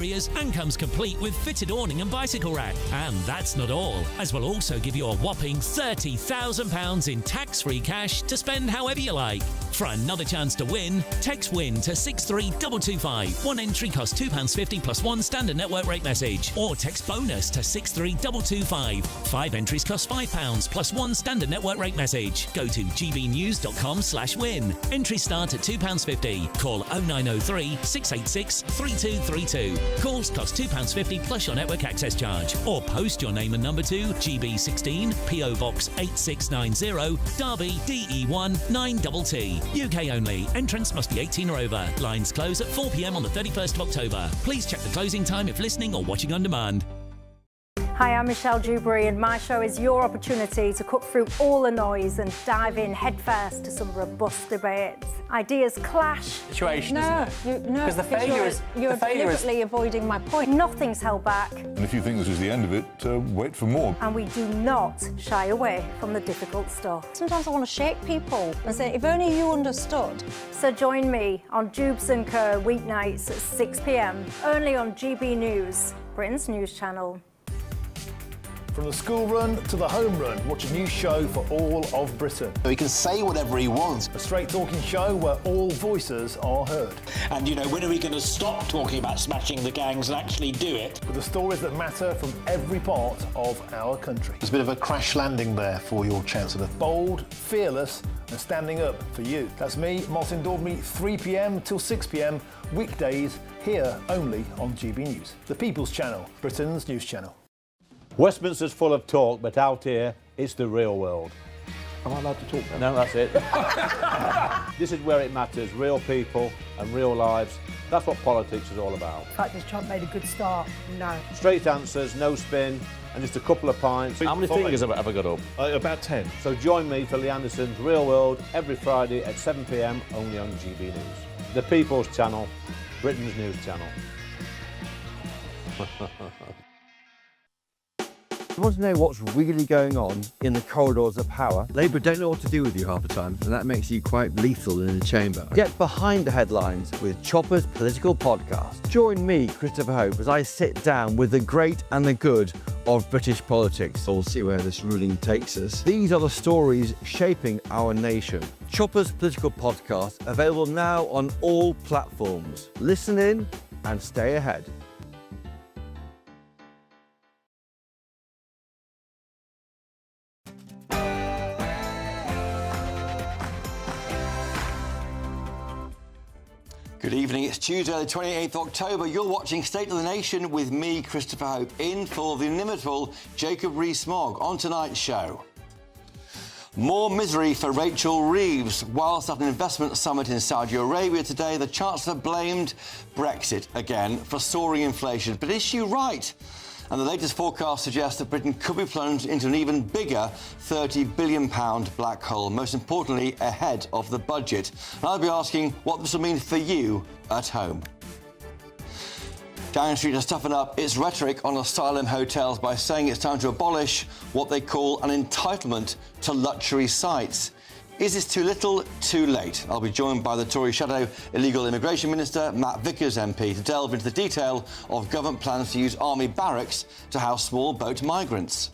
and comes complete with fitted awning and bicycle rack. And that's not all, as we'll also give you a whopping £30,000 in tax-free cash to spend however you like. For another chance to win, text WIN to 63225. One entry costs £2.50 plus one standard network rate message. Or text BONUS to 63225. 5 entries cost £5 plus one standard network rate message. Go to gbnews.com/win. Entries start at £2.50. Call 0903 686 3232. Calls cost £2.50 plus your network access charge. Or post your name and number to GB16 PO Box 8690 Derby DE1 9TT. UK only. Entrance must be 18 or over. Lines close at 4 p.m. on the 31st of October. Please check the closing time if listening or watching on demand. Hi, I'm Michelle Dewberry, and my show is your opportunity to cut through all the noise and dive in headfirst to some robust debates. Ideas clash. Situation, isn't it? Because the failure is... You're deliberately avoiding my point. Nothing's held back. And if you think this is the end of it, wait for more. And we do not shy away from the difficult stuff. Sometimes I want to shake people and say, if only you understood. So join me on Jubes & Co. weeknights at 6 p.m, only on GB News, Britain's news channel. From the school run to the home run, watch a new show for all of Britain. He can say whatever he wants. A straight-talking show where all voices are heard. And, you know, when are we going to stop talking about smashing the gangs and actually do it? With the stories that matter from every part of our country. There's a bit of a crash landing there for your Chancellor. Bold, fearless and standing up for you. That's me, Martin Daubney, 3 p.m. till 6 p.m, weekdays, here only on GB News. The People's Channel, Britain's news channel. Westminster's full of talk, but out here, it's the real world. Am I allowed to talk now? No, that's it. This is where it matters, real people and real lives. That's what politics is all about. In fact, has Trump made a good start? No. Straight answers, no spin, and just a couple of pints. How many fingers have I got up? About 10. So join me for Lee Anderson's Real World every Friday at 7 p.m, only on GB News. The People's Channel, Britain's news channel. You want to know what's really going on in the corridors of power? Labour don't know what to do with you half the time, and that makes you quite lethal in the chamber. Get behind the headlines with Chopper's Political Podcast. Join me, Christopher Hope, as I sit down with the great and the good of British politics. We'll see where this ruling takes us. These are the stories shaping our nation. Chopper's Political Podcast, available now on all platforms. Listen in and stay ahead. Good evening, it's Tuesday the 28th October. You're watching State of the Nation with me, Christopher Hope, in for the inimitable Jacob Rees-Mogg on tonight's show. More misery for Rachel Reeves. Whilst at an investment summit in Saudi Arabia today, the Chancellor blamed Brexit again for soaring inflation. But is she right? And the latest forecast suggests that Britain could be plunged into an even bigger £30 billion black hole, most importantly, ahead of the budget. And I'll be asking what this will mean for you at home. Downing Street has toughened up its rhetoric on asylum hotels by saying it's time to abolish what they call an entitlement to luxury sites. Is this too little, too late? I'll be joined by the Tory Shadow Illegal Immigration Minister, Matt Vickers MP, to delve into the detail of government plans to use army barracks to house small boat migrants.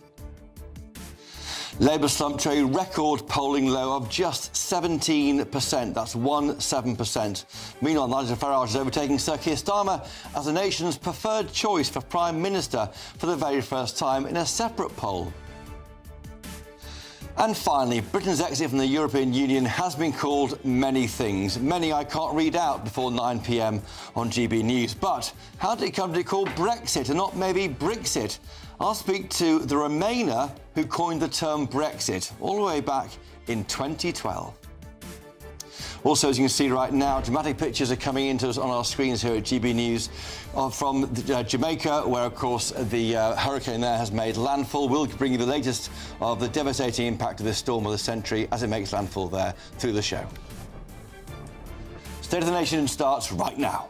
Labour slumped to a record polling low of just 17%. That's 17%. Meanwhile, Nigel Farage is overtaking Sir Keir Starmer as the nation's preferred choice for Prime Minister for the very first time in a separate poll. And finally, Britain's exit from the European Union has been called many things. Many I can't read out before 9 p.m. on GB News. But how did it come to be called Brexit and not maybe Brexit? I'll speak to the Remainer who coined the term Brexit all the way back in 2012. Also, as you can see right now, dramatic pictures are coming into us on our screens here at GB News from Jamaica, where, of course, the hurricane there has made landfall. We'll bring you the latest of the devastating impact of this storm of the century as it makes landfall there through the show. State of the Nation starts right now.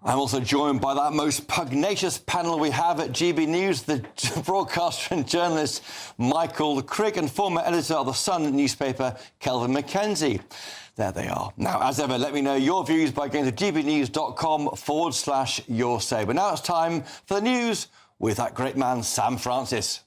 I'm also joined by that most pugnacious panel we have at GB News, the broadcaster and journalist Michael Crick and former editor of the Sun newspaper, Kelvin Mackenzie. There they are. Now, as ever, let me know your views by going to gbnews.com/your say. But now it's time for the news with that great man, Sam Francis.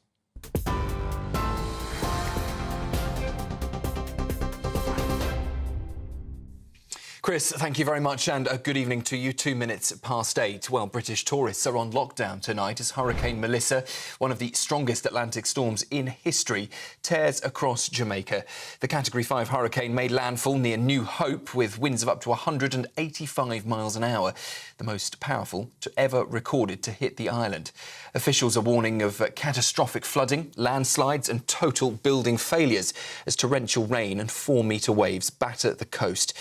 Chris, thank you very much and a good evening to you. 2 minutes past 8. Well, British tourists are on lockdown tonight as Hurricane Melissa, one of the strongest Atlantic storms in history, tears across Jamaica. The Category 5 hurricane made landfall near New Hope with winds of up to 185 miles an hour, the most powerful ever recorded to hit the island. Officials are warning of catastrophic flooding, landslides and total building failures as torrential rain and 4-metre waves batter the coast.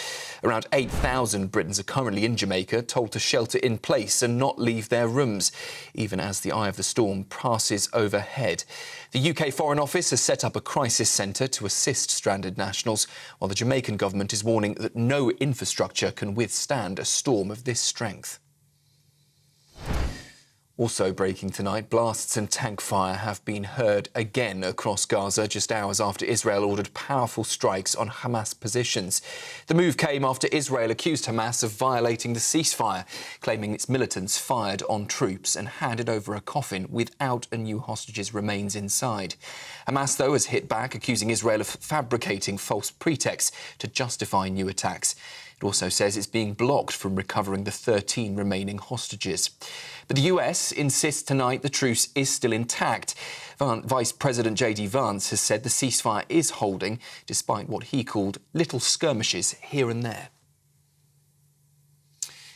Around 8,000 Britons are currently in Jamaica, told to shelter in place and not leave their rooms, even as the eye of the storm passes overhead. The UK Foreign Office has set up a crisis centre to assist stranded nationals, while the Jamaican government is warning that no infrastructure can withstand a storm of this strength. Also breaking tonight, blasts and tank fire have been heard again across Gaza just hours after Israel ordered powerful strikes on Hamas positions. The move came after Israel accused Hamas of violating the ceasefire, claiming its militants fired on troops and handed over a coffin without a new hostage's remains inside. Hamas, though, has hit back, accusing Israel of fabricating false pretexts to justify new attacks. It also says it's being blocked from recovering the 13 remaining hostages. But the US insists tonight the truce is still intact. Vice President J.D. Vance has said the ceasefire is holding, despite what he called little skirmishes here and there.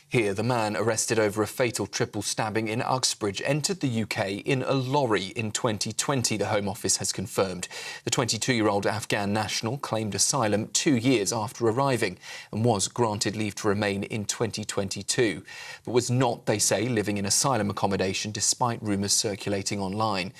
Here, the man arrested over a fatal triple stabbing in Uxbridge entered the UK in a lorry in 2020, the Home Office has confirmed. The 22-year-old Afghan national claimed asylum 2 years after arriving and was granted leave to remain in 2022, but was not, they say, living in asylum accommodation despite rumours circulating online.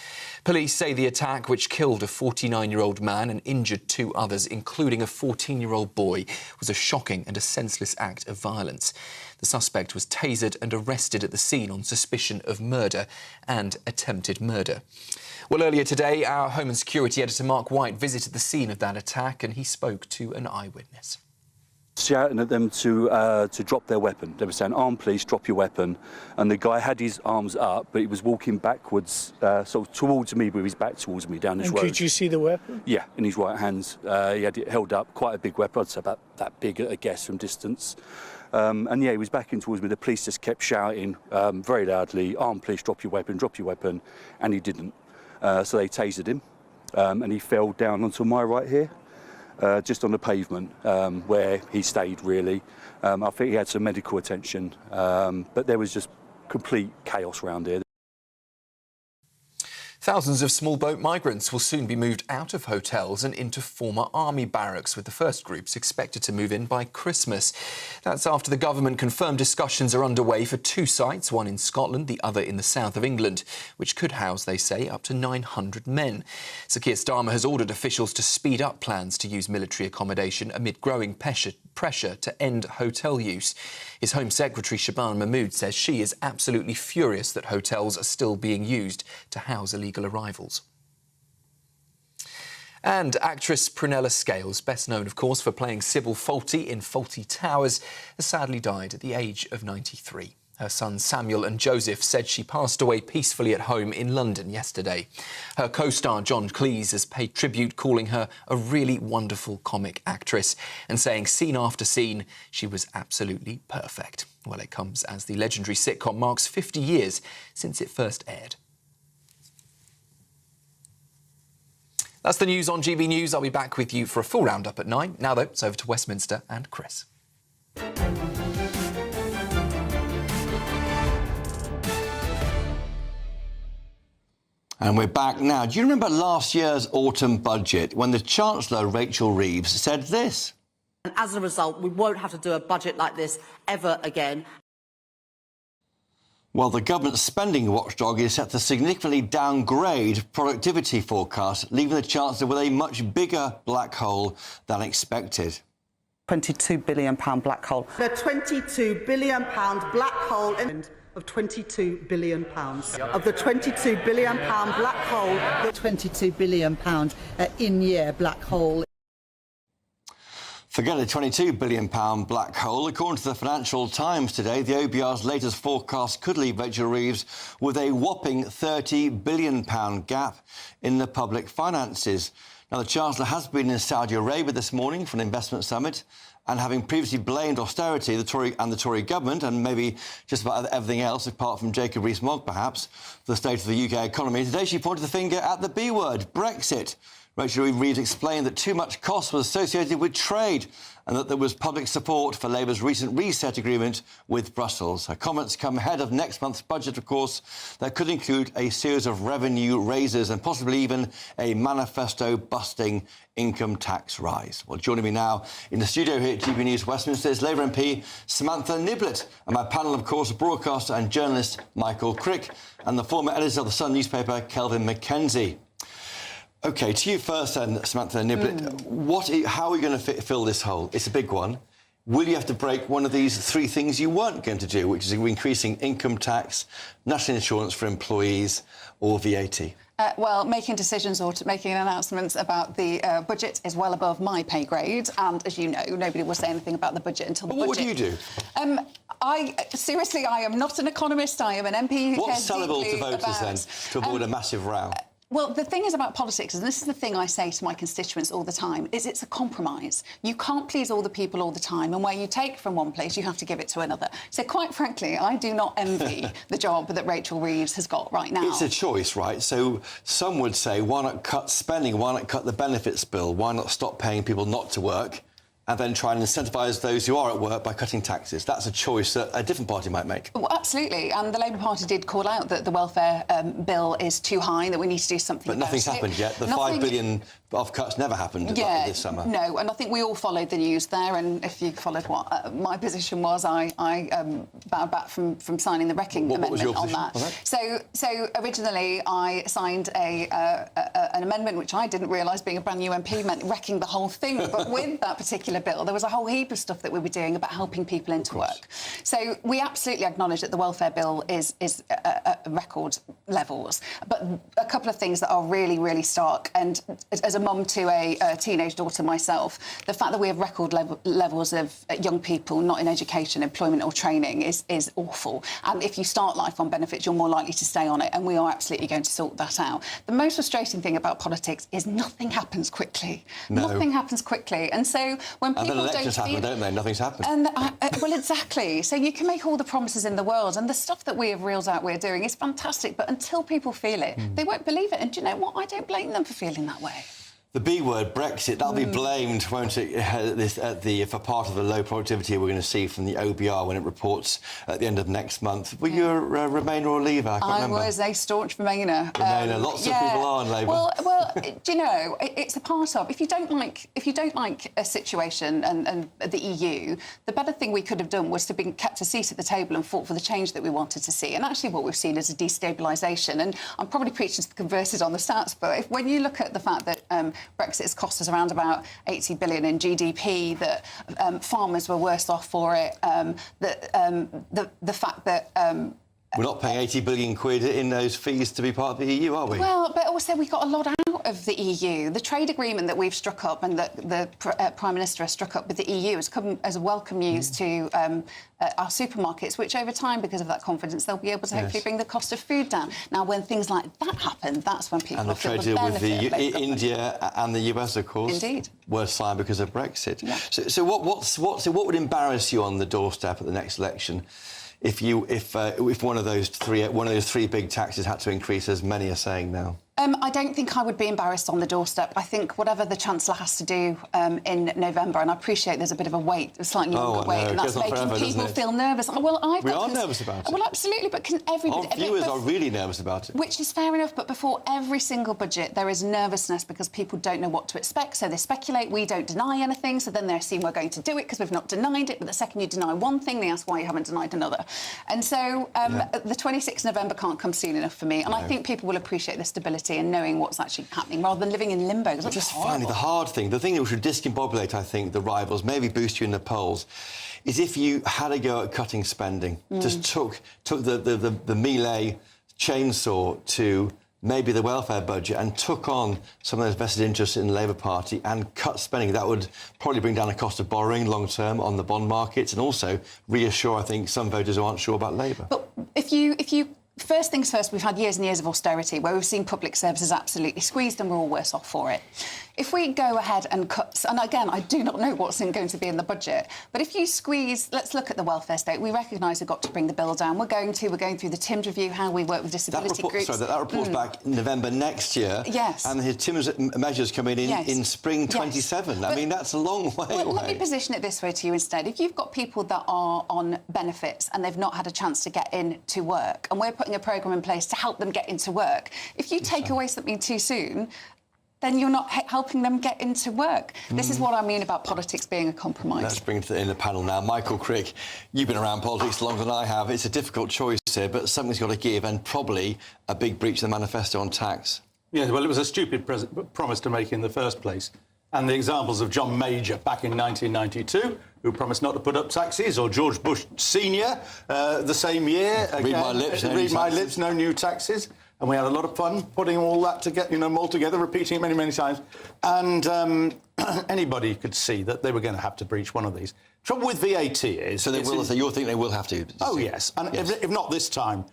Police say the attack, which killed a 49-year-old man and injured 2 others, including a 14-year-old boy, was a shocking and a senseless act of violence. The suspect was tasered and arrested at the scene on suspicion of murder and attempted murder. Well, earlier today, our Home and Security editor Mark White visited the scene of that attack and he spoke to an eyewitness. Shouting at them to drop their weapon. They were saying, "Armed police, drop your weapon." And the guy had his arms up, but he was walking backwards, sort of towards me, with his back towards me down this road. Could you see the weapon? Yeah, in his right hands. He had it held up, quite a big weapon, I'd say about that big, I guess, from distance. And yeah, he was backing towards me. The police just kept shouting very loudly, "Armed police, drop your weapon, drop your weapon." And he didn't. So they tasered him and he fell down onto my right here. Just on the pavement where he stayed, really. I think he had some medical attention, but there was just complete chaos around here. Thousands of small boat migrants will soon be moved out of hotels and into former army barracks, with the first groups expected to move in by Christmas. That's after the government confirmed discussions are underway for 2 sites, one in Scotland, the other in the south of England, which could house, they say, up to 900 men. Sir Keir Starmer has ordered officials to speed up plans to use military accommodation amid growing pressure to end hotel use. His Home Secretary Shabana Mahmood says she is absolutely furious that hotels are still being used to house illegal arrivals. And actress Prunella Scales, best known, of course, for playing Sybil Fawlty in Fawlty Towers, has sadly died at the age of 93. Her sons Samuel and Joseph said she passed away peacefully at home in London yesterday. Her co-star John Cleese has paid tribute, calling her a really wonderful comic actress and saying scene after scene she was absolutely perfect. Well, it comes as the legendary sitcom marks 50 years since it first aired. That's the news on GB News. I'll be back with you for a full roundup at 9. Now, though, it's over to Westminster and Chris. And we're back now. Do you remember last year's autumn budget when the Chancellor, Rachel Reeves, said this? And as a result, we won't have to do a budget like this ever again. Well, the government's spending watchdog is set to significantly downgrade productivity forecasts, leaving the Chancellor with a much bigger black hole than expected. £22 billion black hole. The £22 billion black hole of £22 billion. Of the £22 billion black hole, the £22 billion in-year black hole. Forget a £22 billion black hole. According to the Financial Times today, the OBR's latest forecast could leave Rachel Reeves with a whopping £30 billion gap in the public finances. Now, the Chancellor has been in Saudi Arabia this morning for an investment summit, and having previously blamed austerity, the Tory government, and maybe just about everything else, apart from Jacob Rees-Mogg, perhaps, for the state of the UK economy, today she pointed the finger at the B word, Brexit. Rachel Reeves explained that too much cost was associated with trade and that there was public support for Labour's recent reset agreement with Brussels. Her comments come ahead of next month's budget, of course, that could include a series of revenue raises and possibly even a manifesto-busting income tax rise. Well, joining me now in the studio here at GB News Westminster is Labour MP Samantha Niblett, and my panel, of course, broadcaster and journalist Michael Crick, and the former editor of the Sun newspaper, Kelvin McKenzie. OK, to you first then, Samantha Niblett. How are we going to fill this hole? It's a big one. Will you have to break one of these three things you weren't going to do, which is increasing income tax, national insurance for employees or VAT? Well, making decisions or making announcements about the budget is well above my pay grade. And as you know, nobody will say anything about the budget until the budget. What do you do? Seriously, I am not an economist. I am an MP who cares deeply What's sellable to voters, then, to avoid a massive row? Well, the thing is about politics, and this is the thing I say to my constituents all the time, is it's a compromise. You can't please all the people all the time, and where you take from one place, you have to give it to another. So, quite frankly, I do not envy the job that Rachel Reeves has got right now. It's a choice, right? So some would say, why not cut spending? Why not cut the benefits bill? Why not stop paying people not to work? And then try and incentivise those who are at work by cutting taxes. That's a choice that a different party might make. Well, absolutely. And the Labour Party did call out that the welfare bill is too high, that we need to do something about it. But nothing's happened yet. The £5 billion of cuts never happened this summer. No, and I think we all followed the news there, and if you followed what my position was, I bowed back from signing the wrecking amendment was your position on that. So originally I signed an amendment which I didn't realise, being a brand new MP, meant wrecking the whole thing. But with that particular bill, there was a whole heap of stuff that we were doing about helping people into work. So we absolutely acknowledge that the welfare bill is at record levels. But a couple of things that are really, really stark, and as a mum to a teenage daughter myself, the fact that we have record levels of young people not in education, employment or training is awful. And if you start life on benefits, you're more likely to stay on it, and we are absolutely going to sort that out. The most frustrating thing about politics is nothing happens quickly. No. Nothing happens quickly. And so when people then elections happen, don't they? Nothing's happened. And well, exactly. So you can make all the promises in the world, and the stuff that we have reeled out we're doing is fantastic, but until people feel it, they won't believe it. And do you know what? I don't blame them for feeling that way. The B word, Brexit, that'll be blamed, won't it, for part of the low productivity we're going to see from the OBR when it reports at the end of next month. Were you a Remainer or Leaver? I can't remember. I was a staunch Remainer. Lots of people are in Labour. Well, do you know, it's a part of. If you don't like a situation and the EU, the better thing we could have done was to be kept a seat at the table and fought for the change that we wanted to see. And actually, what we've seen is a destabilisation. And I'm probably preaching to the converted on the stats, but when you look at the fact that Brexit has cost us around about 80 billion in GDP, that farmers were worse off for it, the fact that we're not paying 80 billion quid in those fees to be part of the EU, are we? Well, but also we got a lot out of the EU. The trade agreement that we've struck up and that the Prime Minister has struck up with the EU has come as a welcome news to our supermarkets, which over time, because of that confidence, they'll be able to hopefully bring the cost of food down. Now, when things like that happen, that's when people feel the benefit. And the trade deal with India and the US, of course, indeed, were signed because of Brexit. Yeah. So what would embarrass you on the doorstep at the next election? If one of those three big taxes had to increase, as many are saying now? I don't think I would be embarrassed on the doorstep. I think whatever the Chancellor has to do in November, and I appreciate there's a bit of a wait, a slightly longer wait, and that's making people feel nervous. Well, we are nervous about it. Well, absolutely, but can everybody... Our viewers are really nervous about it. Which is fair enough, but before every single budget, there is nervousness because people don't know what to expect, so they speculate. We don't deny anything, so then they assume we're going to do it because we've not denied it, but the second you deny one thing, they ask why you haven't denied another. And so the 26th of November can't come soon enough for me, and I think people will appreciate the stability reality and knowing what's actually happening rather than living in limbo. But just finally, the hard thing, the thing that should discombobulate, I think, the rivals, maybe boost you in the polls, is if you had a go at cutting spending, just took the melee chainsaw to maybe the welfare budget and took on some of those vested interests in the Labour Party and cut spending. That would probably bring down the cost of borrowing long-term on the bond markets and also reassure, I think, some voters who aren't sure about Labour. But if you first things first, we've had years and years of austerity where we've seen public services absolutely squeezed and we're all worse off for it. If we go ahead and cut, and again, I do not know what's going to be in the budget, but if you squeeze, let's look at the welfare state. We recognise we've got to bring the bill down. We're going through the TIMS review, how we work with disability groups. Sorry, that report's back in November next year. Yes. And the TIMS measures coming in in spring 27. Yes. I mean, that's a long way away. Let me position it this way to you instead. If you've got people that are on benefits and they've not had a chance to get into work, and we're putting a programme in place to help them get into work, if you take away something too soon, then you're not helping them get into work. This is what I mean about politics being a compromise. Let's bring it in the panel now. Michael Crick, you've been around politics longer than I have. It's a difficult choice here, but something's got to give, and probably a big breach of the manifesto on tax. Yeah, well, it was a stupid promise to make in the first place. And the examples of John Major back in 1992, who promised not to put up taxes, or George Bush Senior the same year. Read my lips, no new taxes. And we had a lot of fun putting all that together, all together, repeating it many, many times. And anybody could see that they were going to have to breach one of these. Trouble with VAT is... So you're thinking they will have to? Oh, yes. And yes. If not this time,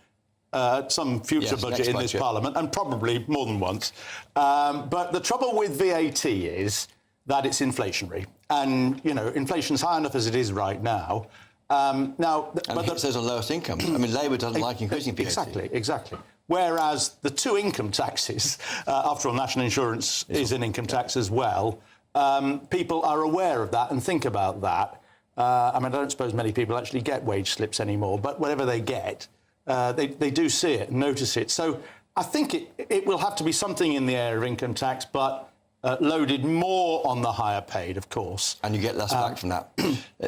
some future budget in this Parliament, and probably more than once. But the trouble with VAT is that it's inflationary. And, inflation's high enough as it is right now. But it says on lowest income. I mean, Labour doesn't like increasing VAT. Exactly. Whereas the two income taxes, after all, national insurance is an income tax as well, people are aware of that and think about that. I don't suppose many people actually get wage slips anymore, but whatever they get, they do see it and notice it. So I think it will have to be something in the area of income tax, but loaded more on the higher paid, of course. And you get less back from that.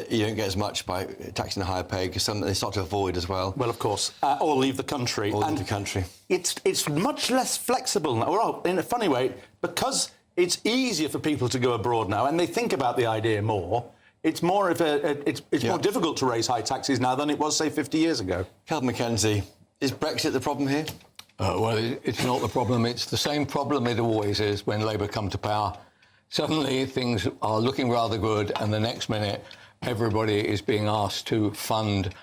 You don't get as much by taxing the higher paid, because they start to avoid as well. Well, of course. Or leave the country. It's much less flexible now. Well, in a funny way, because it's easier for people to go abroad now, and they think about the idea more, it's more more difficult to raise high taxes now than it was, say, 50 years ago. Calvin Mackenzie, is Brexit the problem here? Well, it's not the problem. It's the same problem it always is when Labour come to power. Suddenly things are looking rather good, and the next minute everybody is being asked to fund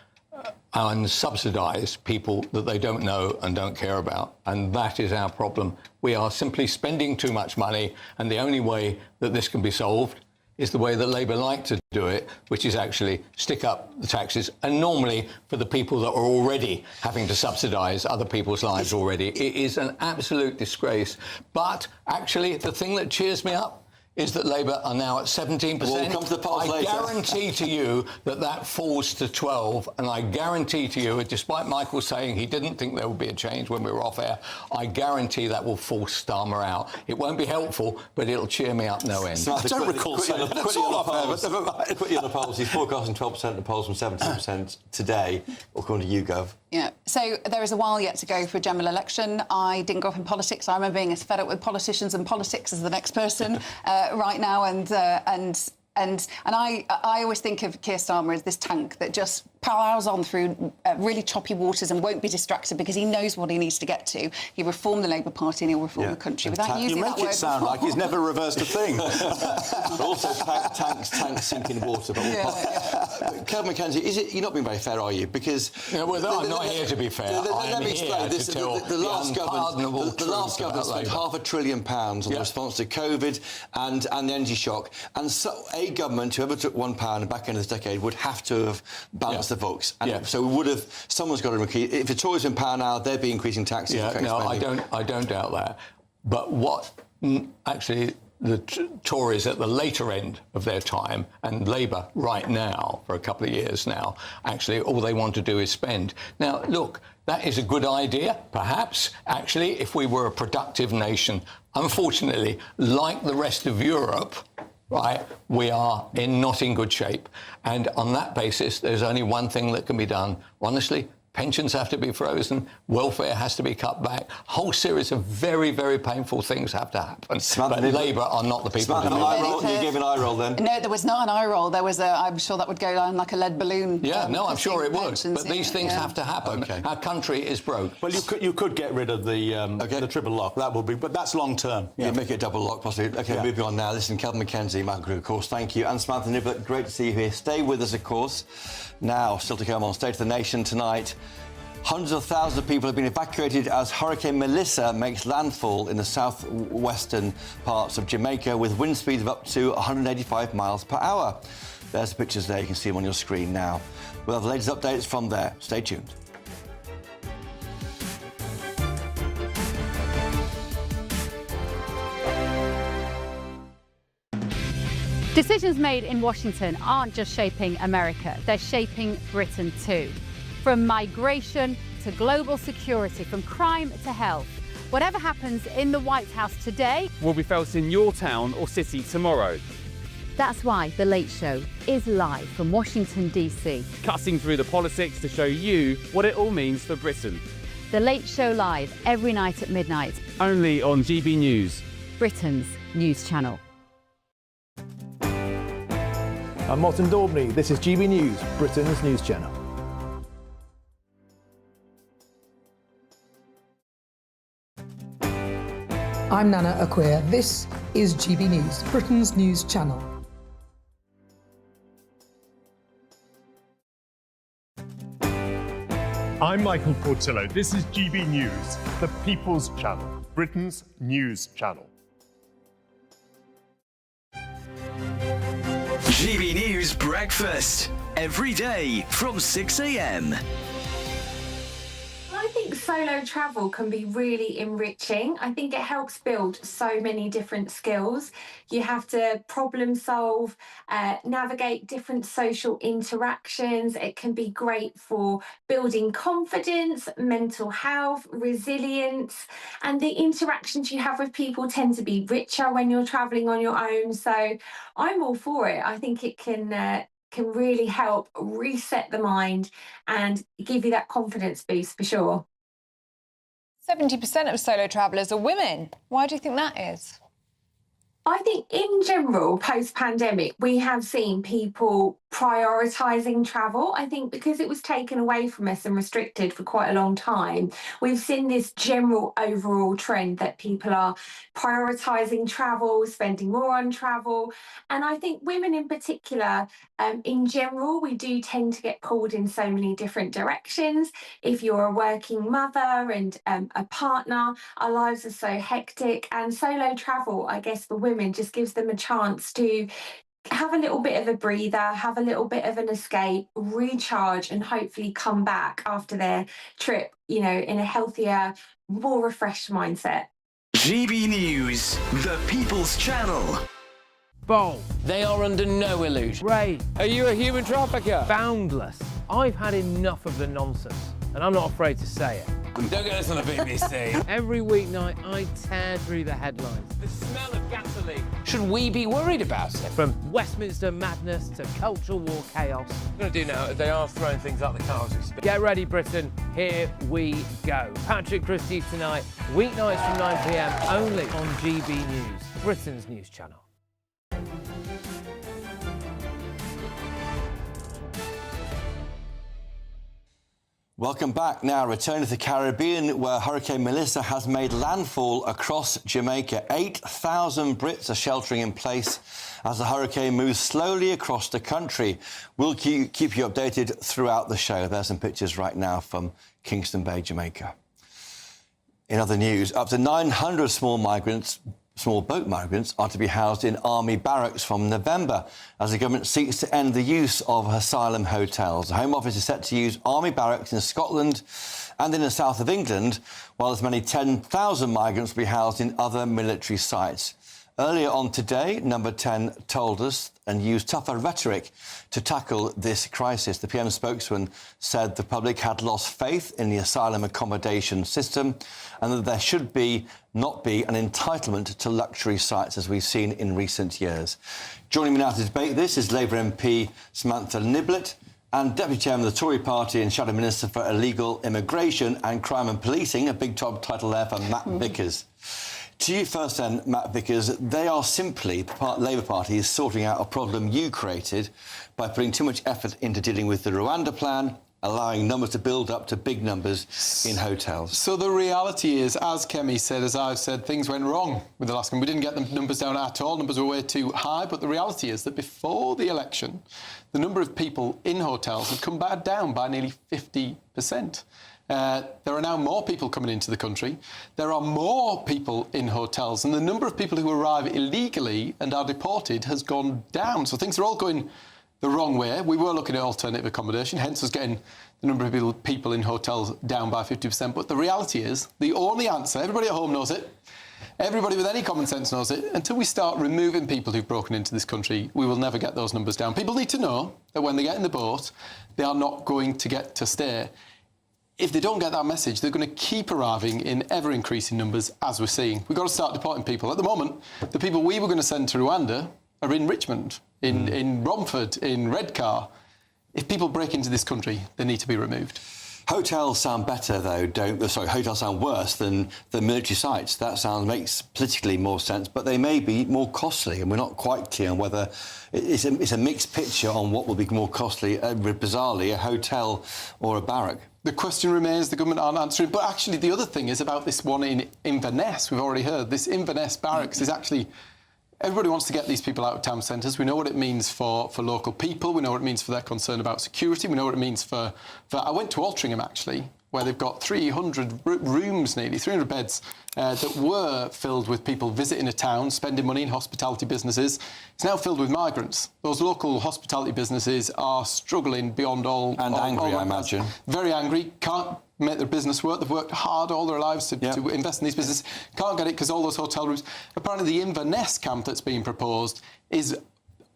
and subsidise people that they don't know and don't care about. And that is our problem. We are simply spending too much money, and the only way that this can be solved is the way that Labour like to do it, which is actually stick up the taxes, and normally for the people that are already having to subsidise other people's lives already. It is an absolute disgrace. But actually, the thing that cheers me up is that Labour are now at 17%. We'll come to the polls later. I guarantee to you that falls to 12, and I guarantee to you, despite Michael saying he didn't think there would be a change when we were off air, I guarantee that will force Starmer out. It won't be helpful, but it'll cheer me up no end. I don't recall saying that. That's all off air. Quickly on the polls, he's forecasting 12% of the polls from 17% today, according to YouGov. Yeah, so there is a while yet to go for a general election. I didn't grow up in politics. I remember being as fed up with politicians and politics as the next person right now, and I always think of Keir Starmer as this tank that just plows on through really choppy waters and won't be distracted because he knows what he needs to get to. He reformed the Labour Party and he'll reform the country without using that word. You make it sound like he's never reversed a thing. But also tanks sink in water. But Calvin Mackenzie, you're not being very fair, are you? Because I'm not here to be fair. Let me explain. The last government spent £500 billion on the response to COVID and the energy shock, and so a government, whoever took £1 at the back end of this decade, would have to have balanced the books. And so someone's got to increase. If the Tories are in power now, they'd be increasing taxes. I don't doubt that. But what actually the Tories at the later end of their time, and Labour right now, for a couple of years now, actually all they want to do is spend. Now, look, that is a good idea, perhaps, actually, if we were a productive nation. Unfortunately, like the rest of Europe, right, we are not in good shape. And on that basis, there's only one thing that can be done. Honestly, pensions have to be frozen, welfare has to be cut back. A whole series of very, very painful things have to happen. But Labour are not the people to do it. You gave an eye roll then? No, there was not an eye roll. There was I'm sure that would go down like a lead balloon. Yeah, no, I'm sure it would. pensions, But these things have to happen. Okay. Our country is broke. Well, you could get rid of the triple lock. That would be, but that's long term. Yeah, make it a double lock, possibly. OK, moving on now. Listen, Kelvin McKenzie, Matt Grew, of course, thank you. And Samantha Niblett, great to see you here. Stay with us, of course. Now, still to come on State of the Nation tonight. Hundreds of thousands of people have been evacuated as Hurricane Melissa makes landfall in the southwestern parts of Jamaica with wind speeds of up to 185 miles per hour. There's the pictures there. You can see them on your screen now. We'll have the latest updates from there. Stay tuned. Decisions made in Washington aren't just shaping America, they're shaping Britain too. From migration to global security, from crime to health. Whatever happens in the White House today will be felt in your town or city tomorrow. That's why The Late Show is live from Washington, D.C. Cutting through the politics to show you what it all means for Britain. The Late Show live every night at midnight. Only on GB News, Britain's news channel. I'm Martin Daubney. This is GB News, Britain's news channel. I'm Nana Akua. This is GB News, Britain's news channel. I'm Michael Portillo. This is GB News, the People's Channel, Britain's news channel. GB News Breakfast, every day from 6 a.m. I think solo travel can be really enriching. I think it helps build so many different skills. You have to problem solve, navigate different social interactions. It can be great for building confidence, mental health, resilience, and the interactions you have with people tend to be richer when you're traveling on your own. So I'm all for it. I think it can really help reset the mind and give you that confidence boost for sure. 70% of solo travellers are women. Why do you think that is? I think in general, post-pandemic, we have seen people prioritising travel. I think because it was taken away from us and restricted for quite a long time, we've seen this general overall trend that people are prioritising travel, spending more on travel. And I think women in particular, in general, we do tend to get pulled in so many different directions. If you're a working mother and a partner, our lives are so hectic, and solo travel, I guess, for women just gives them a chance to have a little bit of a breather, have a little bit of an escape, recharge, and hopefully come back after their trip, you know, in a healthier, more refreshed mindset. GB News, the People's Channel. Bold. They are under no illusion. Ray. Are you a human trafficker? Boundless. I've had enough of the nonsense, and I'm not afraid to say it. Don't get us on the BBC. Every weeknight, I tear through the headlines. The smell of gasoline. Should we be worried about it? From Westminster madness to cultural war chaos. What I'm going to do now is they are throwing things out the car as we speak. Get ready, Britain. Here we go. Patrick Christie's tonight, weeknights from 9 p.m, only on GB News, Britain's news channel. Welcome back. Now, returning to the Caribbean, where Hurricane Melissa has made landfall across Jamaica. 8,000 Brits are sheltering in place as the hurricane moves slowly across the country. We'll keep you updated throughout the show. There's some pictures right now from Kingston Bay, Jamaica. In other news, up to 900 small boat migrants are to be housed in army barracks from November as the government seeks to end the use of asylum hotels. The Home Office is set to use army barracks in Scotland and in the south of England, while as many 10,000 migrants will be housed in other military sites. Earlier on today, Number 10 told us and used tougher rhetoric to tackle this crisis. The PM spokesman said the public had lost faith in the asylum accommodation system and that there should not be an entitlement to luxury sites, as we've seen in recent years. Joining me now to debate this is Labour MP Samantha Niblett And Deputy Chairman of the Tory Party and Shadow Minister for Illegal Immigration and Crime and Policing, a big top title there for Matt Vickers. To you first then, Matt Vickers, they are simply, the Labour Party is sorting out a problem you created by putting too much effort into dealing with the Rwanda plan, allowing numbers to build up to big numbers in hotels. So the reality is, as Kemi said, as I've said, things went wrong with the last one. We didn't get the numbers down at all. Numbers were way too high. But the reality is that before the election, the number of people in hotels had come back down by nearly 50%. There are now more people coming into the country. There are more people in hotels, and the number of people who arrive illegally and are deported has gone down. So things are all going the wrong way. We were looking at alternative accommodation, hence us getting the number of people in hotels down by 50%. But the reality is, the only answer, everybody at home knows it, everybody with any common sense knows it, until we start removing people who've broken into this country, we will never get those numbers down. People need to know that when they get in the boat, they are not going to get to stay. If they don't get that message, they're going to keep arriving in ever-increasing numbers, as we're seeing. We've got to start deporting people. At the moment, the people we were going to send to Rwanda are in Richmond, in Romford, in Redcar. If people break into this country, they need to be removed. Hotels sound better, though, hotels sound worse than military sites. That makes politically more sense, but they may be more costly, and we're not quite clear on whether it's a mixed picture on what will be more costly, bizarrely, a hotel or a barrack. The question remains, the government aren't answering. But actually, the other thing is about this one in Inverness. We've already heard this Inverness barracks is actually... Everybody wants to get these people out of town centres. We know what it means for local people. We know what it means for their concern about security. We know what it means for... I went to Altrincham, actually, where they've got 300 rooms, nearly 300 beds, that were filled with people visiting a town, spending money in hospitality businesses. It's now filled with migrants. Those local hospitality businesses are struggling beyond all... And angry, I imagine. Very angry, can't make their business work. They've worked hard all their lives to invest in these businesses. Can't get it because all those hotel rooms... Apparently, the Inverness camp that's being proposed is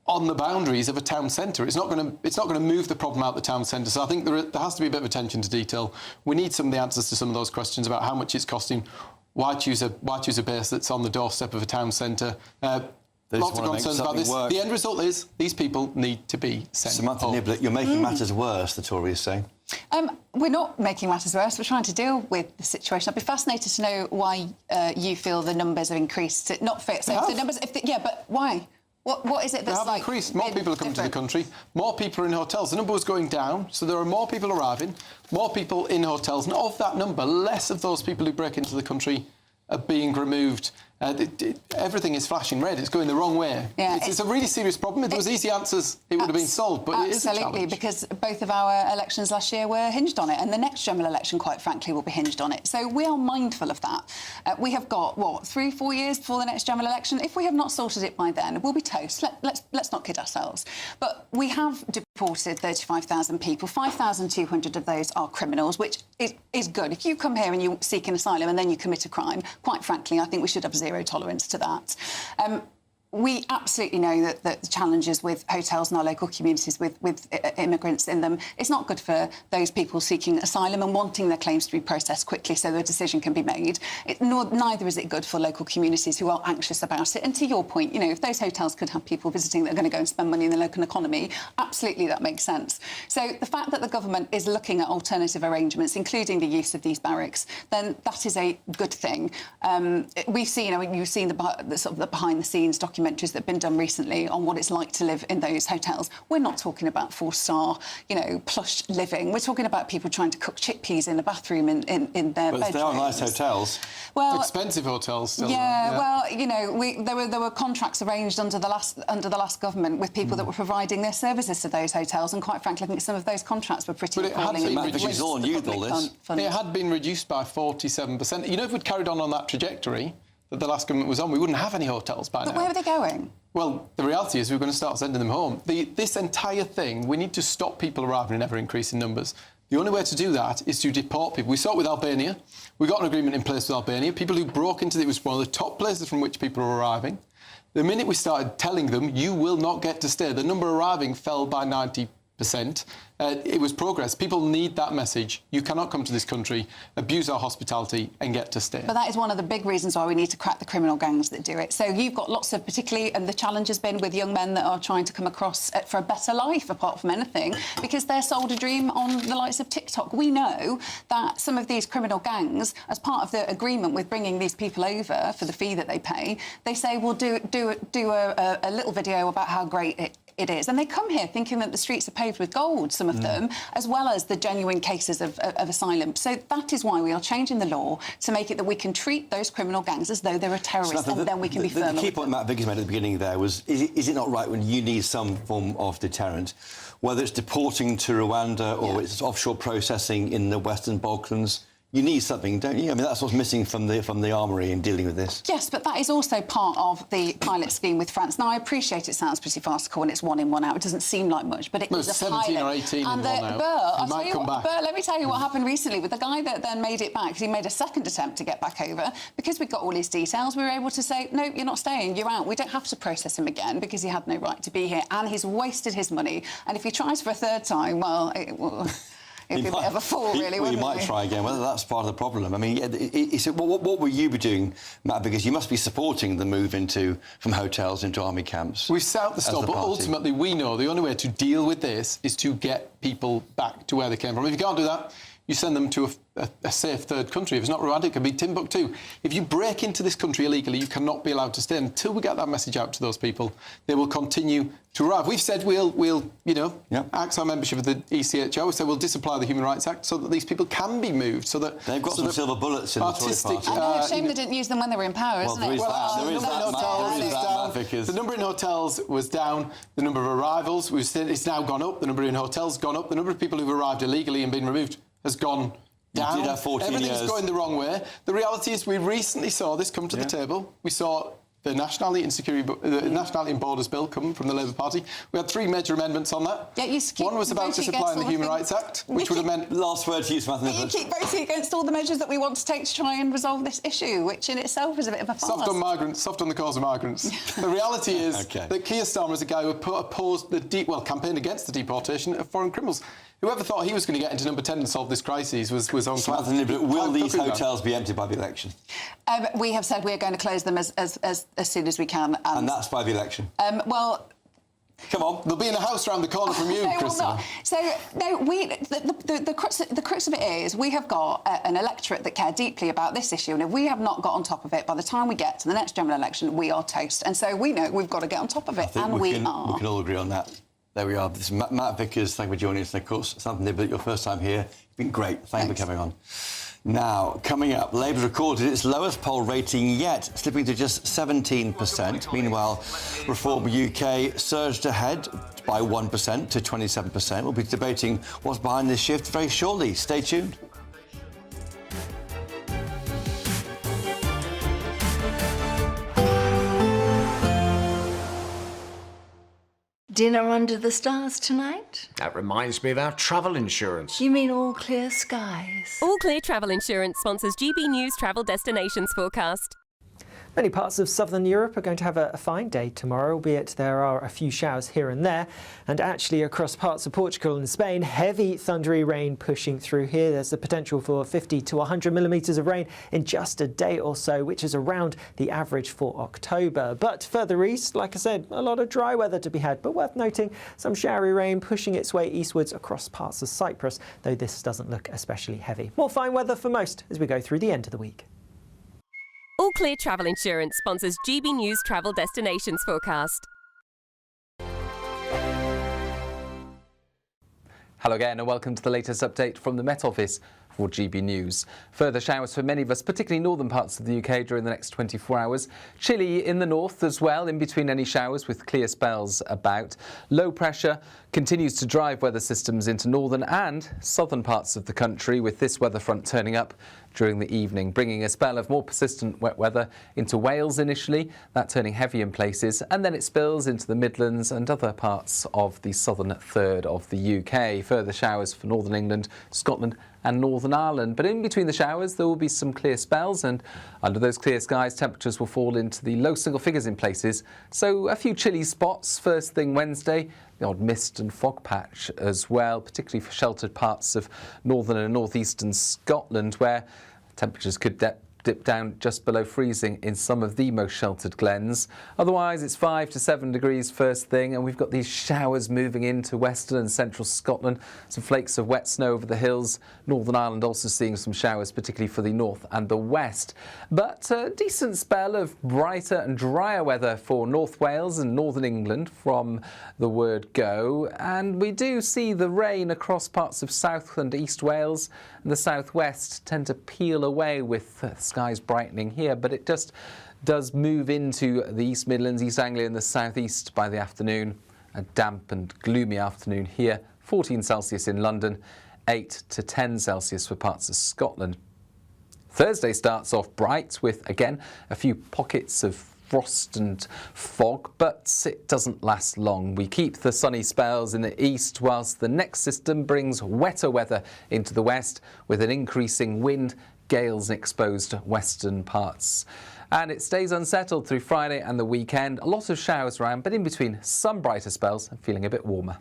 on the boundaries of a town centre. It's not going to move the problem out the town centre. So I think there has to be a bit of attention to detail. We need some of the answers to some of those questions about how much it's costing. Why choose a base that's on the doorstep of a town centre? Lots of concerns about this. The end result is these people need to be sent Samantha home. Niblett, you're making matters worse, the Tories say. We're not making matters worse. We're trying to deal with the situation. I'd be fascinated to know why you feel the numbers have increased. Not fit. So if the numbers, but why? What is it that's they have increased. More people are coming to the country. More people are in hotels. The number was going down, so there are more people arriving, more people in hotels. And of that number, less of those people who break into the country are being removed. Everything is flashing red. It's going the wrong way. Yeah, it's a really serious problem. If there was easy answers, it would have been solved, but it is a challenge. Absolutely, because both of our elections last year were hinged on it, and the next general election, quite frankly, will be hinged on it. So we are mindful of that. We have got, 3-4 years before the next general election? If we have not sorted it by then, we'll be toast. Let's not kid ourselves. But we have deported 35,000 people. 5,200 of those are criminals, which is good. If you come here and you seek an asylum and then you commit a crime, quite frankly, I think we should have zero tolerance to that. We absolutely know that the challenges with hotels in our local communities with immigrants in them, it's not good for those people seeking asylum and wanting their claims to be processed quickly so the decision can be made. Neither is it good for local communities who are anxious about it. And to your point, if those hotels could have people visiting that are going to go and spend money in the local economy, absolutely that makes sense. So the fact that the government is looking at alternative arrangements, including the use of these barracks, then that is a good thing. We've seen, you've seen the sort of the behind-the-scenes documentaries that have been done recently on what it's like to live in those hotels. We're not talking about 4-star, plush living. We're talking about people trying to cook chickpeas in a bathroom in their bedrooms. But they are nice hotels. Well, expensive hotels still. Yeah, well, there were contracts arranged under the last government with people that were providing their services to those hotels, and quite frankly, I think some of those contracts were pretty appalling. It had been reduced by 47%. If we'd carried on that trajectory that the last government was on, we wouldn't have any hotels by now. But where are they going? Well, the reality is we're going to start sending them home. This entire thing, we need to stop people arriving in ever-increasing numbers. The only way to do that is to deport people. We saw it with Albania. We got an agreement in place with Albania. People who broke into it was one of the top places from which people were arriving. The minute we started telling them, you will not get to stay, the number arriving fell by 90%. It was progress. People need that message. You cannot come to this country, abuse our hospitality and get to stay. But that is one of the big reasons why we need to crack the criminal gangs that do it. So you've got lots of, particularly, and the challenge has been with young men that are trying to come across for a better life, apart from anything, because they're sold a dream on the likes of TikTok. We know that some of these criminal gangs, as part of the agreement with bringing these people over for the fee that they pay, they say, we'll do a little video about how great it is. And they come here thinking that the streets are paved with gold, some of them, as well as the genuine cases of asylum. So that is why we are changing the law to make it that we can treat those criminal gangs as though they're a terrorist, and then we can be firmer. The key point Matt Vickers made at the beginning there was, is it not right when you need some form of deterrent, whether it's deporting to Rwanda or it's offshore processing in the Western Balkans? You need something, don't you? I mean, that's what's missing from the armoury in dealing with this. Yes, but that is also part of the pilot scheme with France. Now, I appreciate it sounds pretty farcical and it's 1 in, 1 out. It doesn't seem like much, but it is a 17 pilot. or 18 and in 1 out. But let me tell you what happened recently with the guy that then made it back, because he made a second attempt to get back over. Because we got all his details, we were able to say, no, you're not staying, you're out. We don't have to process him again because he had no right to be here, and he's wasted his money. And if he tries for a third time, well, it'd be a bit of a fool, really, wouldn't it? You might try again. Well, that's part of the problem. I mean, what will you be doing, Matt? Because you must be supporting the move from hotels into army camps. We've set out the stop, but ultimately we know the only way to deal with this is to get people back to where they came from. If you can't do that, you send them to a safe third country. If it's not Rwanda, it could be Timbuktu. If you break into this country illegally, you cannot be allowed to stay. Until we get that message out to those people, they will continue to arrive. We've said we'll axe our membership of the ECHR. We said we'll disapply the Human Rights Act so that these people can be moved. So that they've got some silver bullets in the Tory party. I know, shame they didn't use them when they were in power, isn't it? There is that. The number in hotels was down. The number of arrivals it's now gone up. The number in hotels gone up. The number of people who've arrived illegally and been removed has gone down. You did have 14 Everything's years. going the wrong way. The reality is we recently saw this come to the table. We saw the Nationality and Borders Bill come from the Labour Party. We had 3 major amendments on that. Yeah, one was about disapplying the Human Rights Act, which would have meant... Last word to you, Samantha Nicholas. You keep voting against all the measures that we want to take to try and resolve this issue, which in itself is a bit of a farce. Soft on migrants, soft on the cause of migrants. The reality is that Keir Starmer is a guy who opposed campaigned against the deportation of foreign criminals. Whoever thought he was going to get into number 10 and solve this crisis was on track. Will these hotels be emptied by the election? We have said we are going to close them as soon as we can. And that's by the election? Come on. They'll be in a house round the corner from you, Christopher. So, no, the crux of it is we have got an electorate that care deeply about this issue, and if we have not got on top of it, by the time we get to the next general election, we are toast. And so we know we've got to get on top of it, and we are. We can all agree on that. There we are. This is Matt Vickers. Thank you for joining us. And, of course, Samantha Nicholas, your first time here. It's been great. Thanks for coming on. Now, coming up, Labour's recorded its lowest poll rating yet, slipping to just 17%. Meanwhile, Reform UK surged ahead by 1% to 27%. We'll be debating what's behind this shift very shortly. Stay tuned. Dinner under the stars tonight? That reminds me of our travel insurance. You mean all clear skies? All Clear Travel Insurance sponsors GB News Travel Destinations Forecast. Many parts of southern Europe are going to have a fine day tomorrow, albeit there are a few showers here and there. And actually across parts of Portugal and Spain, heavy thundery rain pushing through here. There's the potential for 50 to 100 millimetres of rain in just a day or so, which is around the average for October. But further east, like I said, a lot of dry weather to be had. But worth noting, some showery rain pushing its way eastwards across parts of Cyprus, though this doesn't look especially heavy. More fine weather for most as we go through the end of the week. All Clear Travel Insurance sponsors GB News Travel Destinations Forecast. Hello again and welcome to the latest update from the Met Office for GB News. Further showers for many of us, particularly northern parts of the UK during the next 24 hours. Chilly in the north as well, in between any showers with clear spells about. Low pressure continues to drive weather systems into northern and southern parts of the country, with this weather front turning up during the evening, bringing a spell of more persistent wet weather into Wales initially, that turning heavy in places, and then it spills into the Midlands and other parts of the southern third of the UK. Further showers for northern England, Scotland and Northern Ireland. But in between the showers, there will be some clear spells, and under those clear skies, temperatures will fall into the low single figures in places. So a few chilly spots first thing Wednesday. The odd mist and fog patch as well, particularly for sheltered parts of northern and northeastern Scotland, where temperatures could dip down just below freezing in some of the most sheltered glens. Otherwise, it's 5 to 7 degrees first thing, and we've got these showers moving into western and central Scotland. Some flakes of wet snow over the hills. Northern Ireland also seeing some showers, particularly for the north and the west. But a decent spell of brighter and drier weather for North Wales and northern England from the word go. And we do see the rain across parts of South and East Wales, and the southwest tend to peel away with skies brightening here, but it just does move into the East Midlands, East Anglia and the southeast by the afternoon. A damp and gloomy afternoon here, 14 Celsius in London, 8 to 10 Celsius for parts of Scotland. Thursday starts off bright with, again, a few pockets of frost and fog, but it doesn't last long. We keep the sunny spells in the east, whilst the next system brings wetter weather into the west with an increasing wind, gales in exposed western parts. And it stays unsettled through Friday and the weekend. A lot of showers around, but in between some brighter spells and feeling a bit warmer.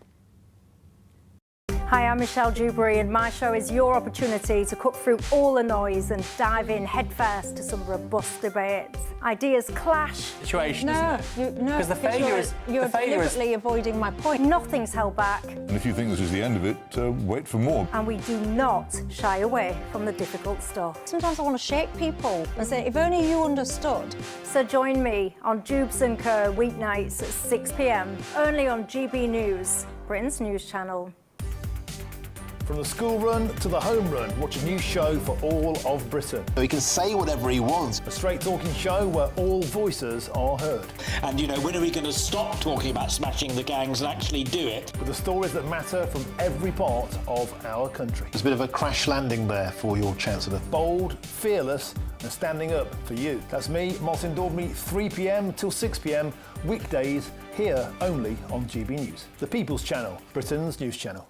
Hi, I'm Michelle Dewberry, and my show is your opportunity to cut through all the noise and dive in headfirst to some robust debates. Ideas clash. Situation, isn't it? No, because the failure is you're deliberately avoiding my point. Nothing's held back. And if you think this is the end of it, wait for more. And we do not shy away from the difficult stuff. Sometimes I want to shake people and say, if only you understood. So join me on Jubes & Co weeknights at 6 p.m, only on GB News, Britain's news channel. From the school run to the home run, watch a new show for all of Britain. He can say whatever he wants. A straight-talking show where all voices are heard. And, you know, when are we going to stop talking about smashing the gangs and actually do it? With the stories that matter from every part of our country. There's a bit of a crash landing there for your Chancellor. Bold, fearless and standing up for you. That's me, Martin Daubney, 3 p.m. till 6 p.m, weekdays, here only on GB News. The People's Channel, Britain's news channel.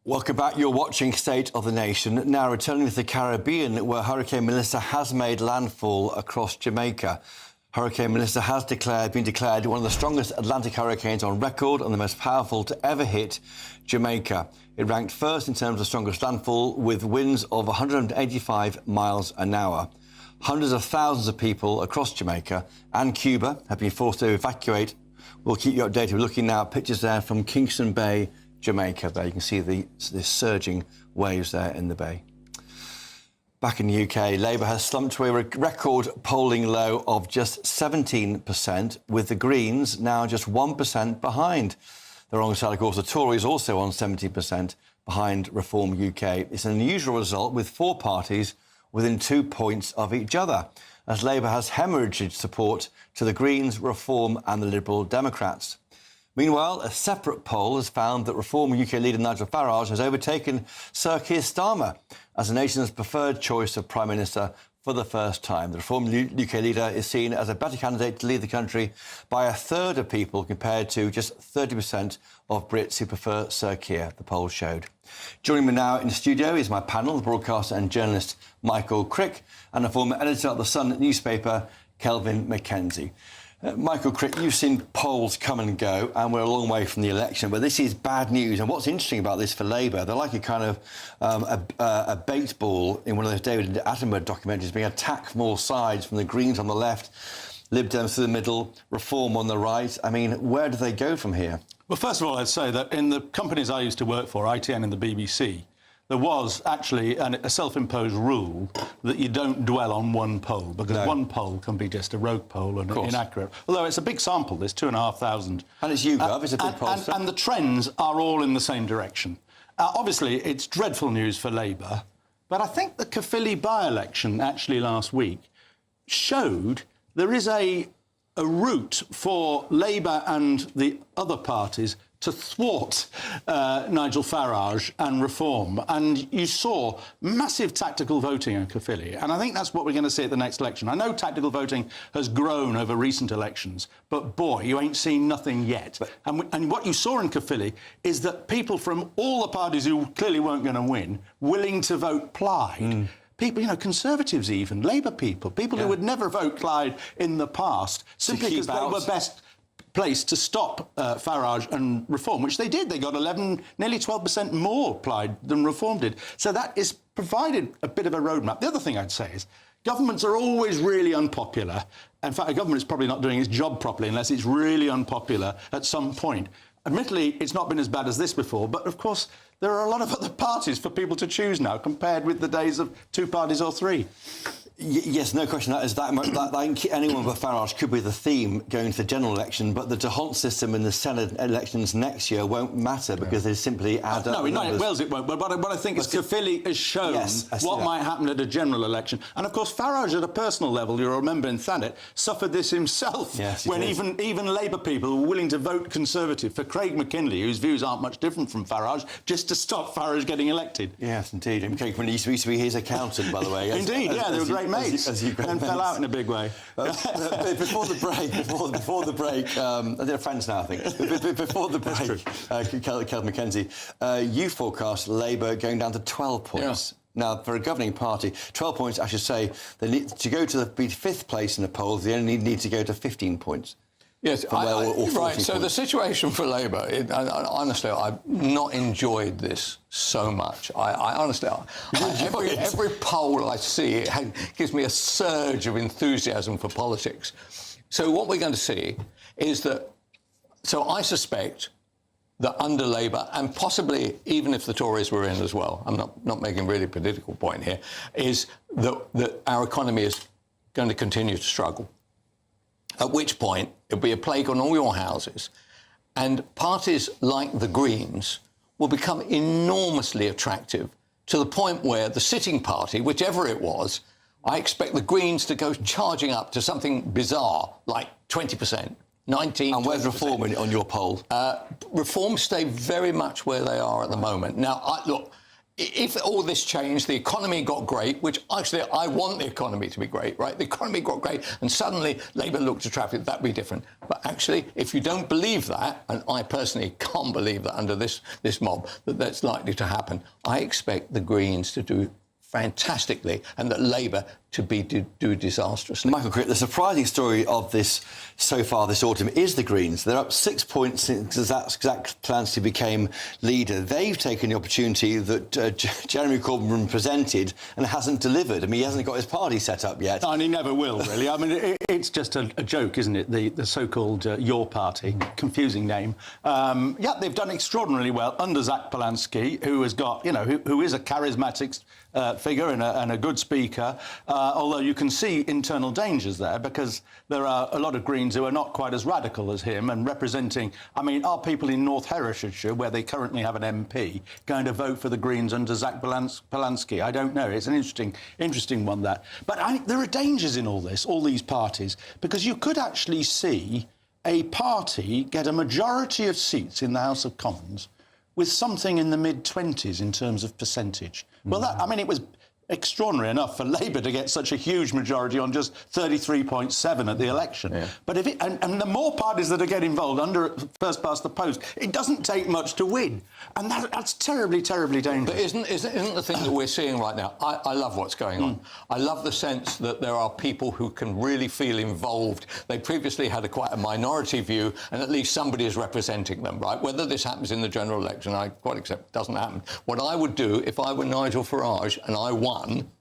Welcome back. You're watching State of the Nation. Now returning to the Caribbean, where Hurricane Melissa has made landfall across Jamaica. Hurricane Melissa has been declared one of the strongest Atlantic hurricanes on record and the most powerful to ever hit Jamaica. It ranked first in terms of strongest landfall, with winds of 185 miles an hour. Hundreds of thousands of people across Jamaica and Cuba have been forced to evacuate. We'll keep you updated. We're looking now at pictures there from Kingston Bay, Jamaica. There you can see the surging waves there in the bay. Back in the UK, Labour has slumped to a record polling low of just 17%, with the Greens now just 1% behind. The wrong side, of course, the Tories also on 17% behind Reform UK. It's an unusual result, with four parties within 2 points of each other, as Labour has hemorrhaged support to the Greens, Reform and the Liberal Democrats. Meanwhile, a separate poll has found that Reform UK leader Nigel Farage has overtaken Sir Keir Starmer as the nation's preferred choice of Prime Minister for the first time. The Reform UK leader is seen as a better candidate to lead the country by a third of people, compared to just 30% of Brits who prefer Sir Keir, the poll showed. Joining me now in the studio is my panel, the broadcaster and journalist Michael Crick and a former editor of the Sun newspaper, Kelvin Mackenzie. Michael Crick, you've seen polls come and go, and we're a long way from the election, but this is bad news. And what's interesting about this for Labour, they're like a kind of a bait ball in one of those David Attenborough documentaries, being attacked from all sides, from the Greens on the left, Lib Dems to the middle, Reform on the right. I mean, where do they go from here? Well, first of all, I'd say that in the companies I used to work for, ITN and the BBC, there was actually a self-imposed rule that you don't dwell on one poll, because one poll can be just a rogue poll and inaccurate. Although it's a big sample, there's 2,500. And it's YouGov, it's a big poll. And the trends are all in the same direction. Obviously, it's dreadful news for Labour, but I think the Caerphilly by-election actually last week showed there is a route for Labour and the other parties to thwart Nigel Farage and Reform. And you saw massive tactical voting in Caerphilly. And I think that's what we're going to see at the next election. I know tactical voting has grown over recent elections, but boy, you ain't seen nothing yet. And what you saw in Caerphilly is that people from all the parties who clearly weren't going to win, willing to vote Plaid. People, you know, Conservatives even, Labour people who would never vote Plaid in the past, simply because they were best placed to stop Farage and Reform, which they did. They got 11, nearly 12% more Plaid than Reform did. So that is provided a bit of a roadmap. The other thing I'd say is governments are always really unpopular. In fact, a government is probably not doing its job properly unless it's really unpopular at some point. Admittedly, it's not been as bad as this before, but of course, there are a lot of other parties for people to choose now, compared with the days of 2 parties or 3. Yes, no question. Anyone but Farage could be the theme going to the general election, but the D'Hondt system in the Senate elections next year won't matter because they simply add up. No, in Wales it won't. But what I think is Caerphilly has shown what might happen at a general election. And of course, Farage, at a personal level, you'll remember in Thanet, suffered this himself when even Labour people were willing to vote Conservative for Craig McKinley, whose views aren't much different from Farage, just to stop Farage getting elected. Yes, indeed. And Craig McKinley used to be his accountant, by the way. Indeed, they were great mates, and fell out in a big way. Before the break, they're friends now, I think. Before the break, Kelvin Mackenzie, you forecast Labour going down to 12 points. Now, for a governing party, 12 points, I should say, they need to go to be 5th place in the polls. They only need to go to 15 points. Yes, right. So the situation for Labour, honestly, I've not enjoyed this so much. I honestly, every poll I see gives me a surge of enthusiasm for politics. So what we're going to see is that. So I suspect that under Labour, and possibly even if the Tories were in as well, I'm not making a really political point here, is that our economy is going to continue to struggle. At which point, it'll be a plague on all your houses. And parties like the Greens will become enormously attractive to the point where the sitting party, whichever it was, I expect the Greens to go charging up to something bizarre, like 20%, 19%. And where's Reform on your poll? Reform stay very much where they are at the moment. Now, look, if all this changed, the economy got great, which actually I want the economy to be great, right? The economy got great, and suddenly Labour looked attractive, that'd be different. But actually, if you don't believe that, and I personally can't believe that under this mob, that's likely to happen, I expect the Greens to do fantastically and that Labour to do disastrously. Michael Crick, the surprising story of this so far this autumn is the Greens. They're up 6 points since Zach Clancy became leader. They've taken the opportunity that Jeremy Corbyn presented and hasn't delivered. I mean, he hasn't got his party set up yet. And he never will, really. I mean, it's just a joke, isn't it? The so-called Your Party, confusing name. They've done extraordinarily well under Zach Polansky, who has got, who is a charismatic figure and a good speaker, although you can see internal dangers there because there are a lot of Greens who are not quite as radical as him and representing... I mean, are people in North Herefordshire, where they currently have an MP, going to vote for the Greens under Zach Polansky? I don't know. It's an interesting one, that. But there are dangers in all these parties, because you could actually see a party get a majority of seats in the House of Commons with something in the mid-20s in terms of percentage. Well, it was extraordinary enough for Labour to get such a huge majority on just 33.7 at the election. Yeah. But and the more parties that get involved under first past the post, it doesn't take much to win. And that's terribly, terribly dangerous. But isn't the thing that we're seeing right now, I love what's going on. I love the sense that there are people who can really feel involved. They previously had quite a minority view, and at least somebody is representing them, right? Whether this happens in the general election, I quite accept it doesn't happen. What I would do if I were Nigel Farage and I won,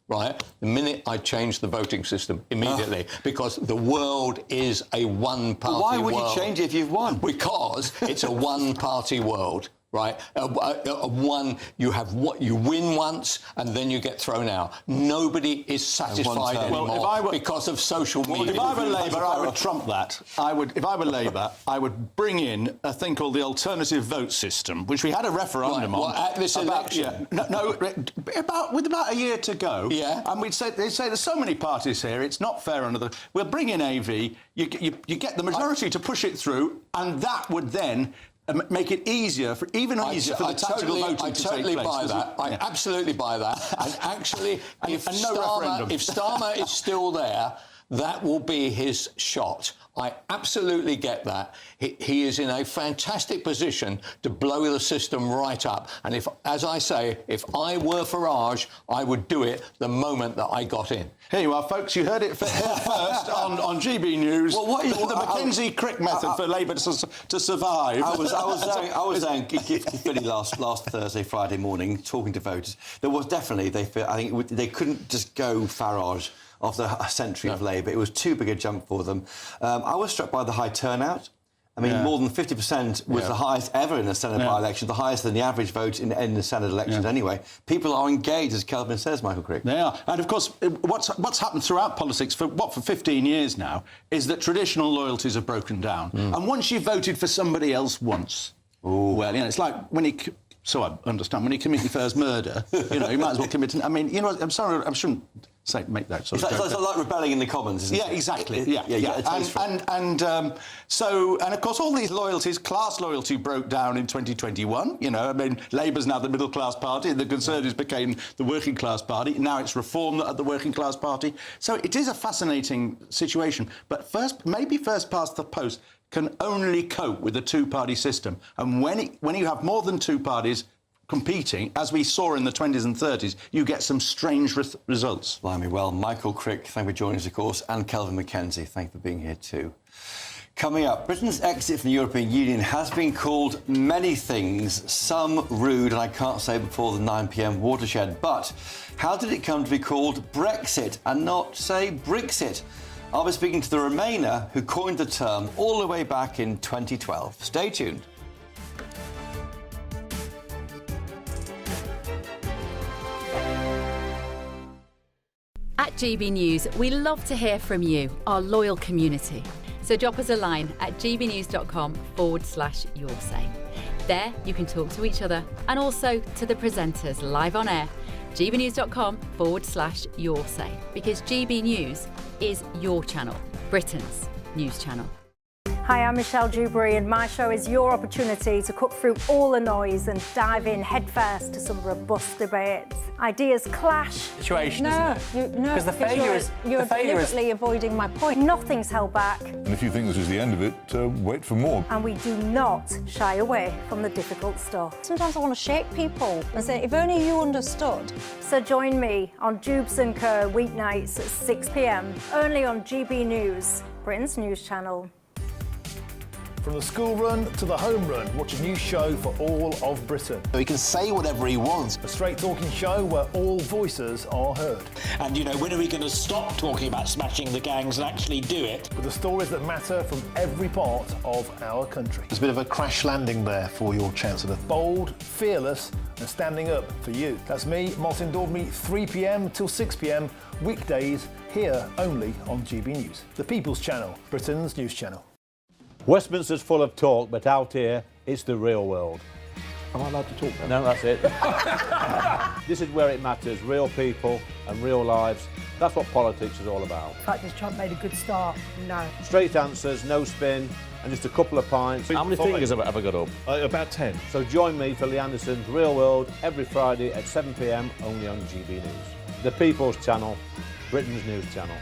right, the minute I change the voting system immediately, because the world is a one-party world. Why would you change it if you've won? Because it's a one-party world. Right, you win once and then you get thrown out. Nobody is satisfied anymore because of social media. If I were Labour, I would trump that. If I were Labour, I would bring in a thing called the alternative vote system, which we had a referendum on at this election. With about a year to go. Yeah, and they'd say there's so many parties here, it's not fair under the. We'll bring in AV. You get the majority to push it through, and that would then make it easier, for the tactical voting to take place. I totally buy that. I absolutely buy that. And actually, if Starmer is still there, that will be his shot. I absolutely get that. He is in a fantastic position to blow the system right up. And if, as I say, if I were Farage, I would do it the moment that I got in. Here you are, folks. You heard it first on GB News. Well, what is the Mackenzie Crick method for Labour to survive? I was saying Philly last Thursday, Friday morning, talking to voters. There was definitely they couldn't just go Farage after a century of Labour. It was too big a jump for them. I was struck by the high turnout. I mean, more than 50% was the highest ever in a Senate by-election, the highest than the average vote in the Senate elections anyway. People are engaged, as Kelvin says, Michael Crick. They are. And, of course, what's happened throughout politics for 15 years now is that traditional loyalties have broken down. And once you've voted for somebody else once, well, it's like when he... So I understand, when he committed your first murder, you might as well commit... I mean, I'm sorry, I shouldn't make that sort of joke. It's like rebelling in the Commons, isn't it? Yeah, exactly. And of course, all these loyalties, class loyalty broke down in 2021. I mean, Labour's now the middle-class party, the Conservatives became the working-class party. Now it's Reform that are the working-class party. So it is a fascinating situation. But maybe first past the post can only cope with a two-party system. And when you have more than two parties competing, as we saw in the 20s and 30s, you get some strange results. Blimey, well, Michael Crick, thank you for joining us, of course, and Kelvin Mackenzie, thank you for being here too. Coming up, Britain's exit from the European Union has been called many things, some rude, and I can't say before the 9 p.m. watershed, but how did it come to be called Brexit and not, say, Brexit? I'll be speaking to the Remainer who coined the term all the way back in 2012. Stay tuned. At GB News, we love to hear from you, our loyal community. So drop us a line at gbnews.com/yoursay. There you can talk to each other and also to the presenters live on air. gbnews.com/yoursay, because GB News is your channel, Britain's news channel. Hi, I'm Michelle Dewberry, and my show is your opportunity to cut through all the noise and dive in headfirst to some robust debates. Ideas clash. Situation, Because the failure is... You're deliberately avoiding my point. Nothing's held back. And if you think this is the end of it, wait for more. And we do not shy away from the difficult stuff. Sometimes I want to shake people and say, if only you understood. So join me on Jubes & Kerr weeknights at 6 p.m, only on GB News, Britain's news channel. From the school run to the home run, watch a new show for all of Britain. He can say whatever he wants. A straight-talking show where all voices are heard. And, when are we going to stop talking about smashing the gangs and actually do it? With the stories that matter from every part of our country. There's a bit of a crash landing there for your Chancellor. Bold, fearless and standing up for you. That's me, Martin Daubney, 3 p.m. till 6 p.m, weekdays, here only on GB News. The People's Channel, Britain's news channel. Westminster's full of talk, but out here, it's the real world. Am I allowed to talk now? No, that's it. This is where it matters, real people and real lives. That's what politics is all about. In fact, has Trump made a good start? No. Straight answers, no spin, and just a couple of pints. How many fingers have I got up? About 10. So join me for Lee Anderson's Real World every Friday at 7 p.m, only on GB News. The People's Channel, Britain's news channel.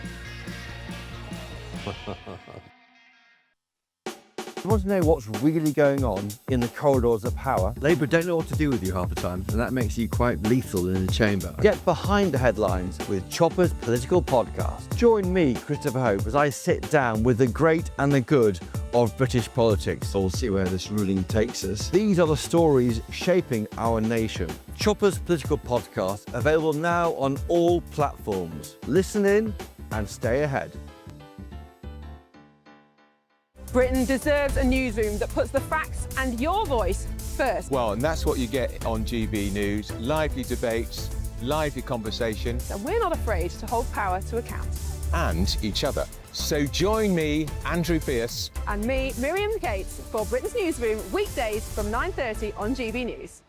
You want to know what's really going on in the corridors of power? Labour don't know what to do with you half the time, and that makes you quite lethal in the chamber. Get behind the headlines with Chopper's Political Podcast. Join me, Christopher Hope, as I sit down with the great and the good of British politics. We'll see where this ruling takes us. These are the stories shaping our nation. Chopper's Political Podcast, available now on all platforms. Listen in and stay ahead. Britain deserves a newsroom that puts the facts and your voice first. Well, and that's what you get on GB News. Lively debates, lively conversation. And we're not afraid to hold power to account. And each other. So join me, Andrew Pierce. And me, Miriam Gates, for Britain's Newsroom, weekdays from 9:30 on GB News.